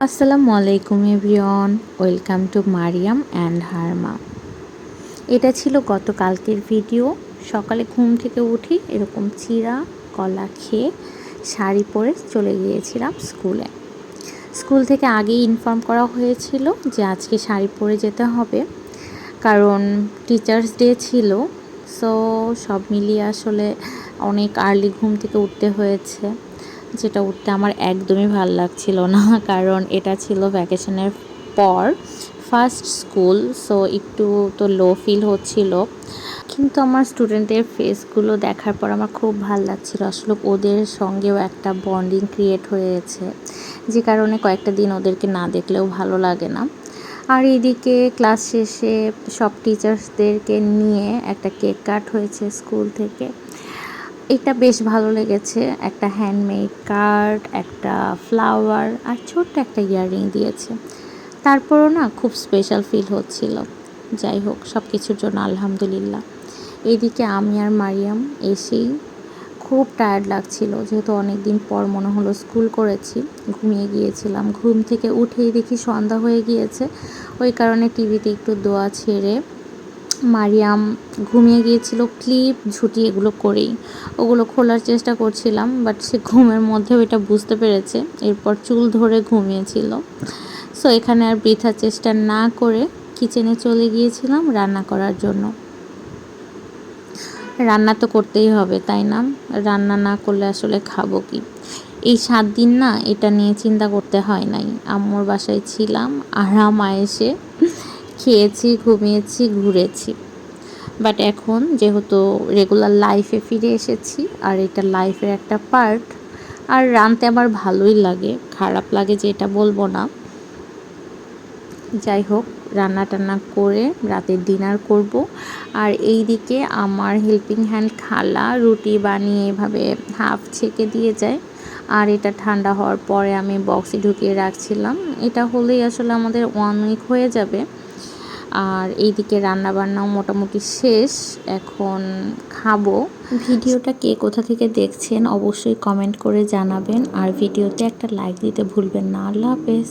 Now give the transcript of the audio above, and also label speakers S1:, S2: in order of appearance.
S1: আসসালামু আলাইকুম everyone, welcome to Mariam and her ma. এটা ছিল গতকালকের ভিডিও। সকালে ঘুম থেকে উঠি এরকম চিরা কলা খেয়ে শাড়ি পরে চলে গিয়েছিলাম স্কুলে। স্কুল থেকে আগেই ইনফর্ম করা হয়েছিল যে আজকে শাড়ি পরে যেতে হবে, কারণ টিচার্স ডে ছিল। সো সব মিলিয়ে আসলে অনেক আর্লি ঘুম থেকে উঠতে হয়েছে, যেটা উঠতে আমার একদমই ভালো লাগছিল না, কারণ এটা ছিল ভ্যাকেশনের পর ফার্স্ট স্কুল। সো একটু তো লো ফিল হচ্ছিল, কিন্তু আমার স্টুডেন্টের ফেসগুলো দেখার পর আমার খুব ভালো লাগছিল। আসলে ওদের সঙ্গেও একটা বন্ডিং ক্রিয়েট হয়েছে, যে কারণে কয়েকটা দিন ওদেরকে না দেখলেও ভালো লাগে না। আর এইদিকে ক্লাস শেষে সব টিচার্সদেরকে নিয়ে একটা কেক কাট হয়েছে স্কুল থেকে। এটা বেশ ভালো লেগেছে। একটা হ্যান্ডমেড কার্ড, একটা ফ্লাওয়ার আর ছোট্ট একটা ইয়াররিং দিয়েছে। তারপরও না খুব স্পেশাল ফিল হচ্ছিল। যাই হোক, সব কিছুর জন্য আলহামদুলিল্লাহ। এইদিকে আমি আর মারিয়াম এসেই খুব টায়ার্ড লাগছিল, যেহেতু অনেক দিন পর মনে হলো স্কুল করেছি। ঘুমিয়ে গিয়েছিলাম। ঘুম থেকে উঠেই দেখি সন্ধ্যা হয়ে গিয়েছে। ওই কারণে টিভিতে একটু দোয়া ছেড়ে মারিয়াম ঘুমিয়ে গিয়েছিল ক্লিপ ঝুঁটি এগুলো করেই। ওগুলো খোলার চেষ্টা করছিলাম, বাট সে ঘুমের মধ্যে ওইটা বুঝতে পেরেছে। এরপর চুল ধরে ঘুমিয়েছিল। সো এখানে আর বৃথা চেষ্টা না করে কিচেনে চলে গিয়েছিলাম রান্না করার জন্য। রান্না তো করতেই হবে, তাই না? রান্না না করলে আসলে খাবো কি? এই 7 দিন না এটা নিয়ে চিন্তা করতে হয় নাই। আম্মুর বাসায় ছিলাম, আরাম আয়েশে খেয়েছি, ঘুমিয়েছি, ঘুরেছি। বাট এখন যেহেতু রেগুলার লাইফে ফিরে এসেছি, আর এটা লাইফের একটা পার্ট, আর রাঁধতে আমার ভালোই লাগে, খারাপ লাগে যে এটা বলবো না। যাই হোক, রান্না টান্না করে রাতের ডিনার করব। আর এই দিকে আমার হেল্পিং হ্যান্ড খালা রুটি বানিয়ে এভাবে হাফ ছেঁকে দিয়ে যায়, আর এটা ঠান্ডা হওয়ার পরে আমি বক্সে ঢুকিয়ে রাখছিলাম। এটা হলেই আসলে আমাদের 1 উইক হয়ে যাবে। আর এইদিকে রান্নাবান্নাও মোটামুটি শেষ, এখন খাবো। ভিডিওটা কে কোথা থেকে দেখছেন অবশ্যই কমেন্ট করে জানাবেন, আর ভিডিওতে একটা লাইক দিতে ভুলবেন না। আল্লাহ হাফেজ।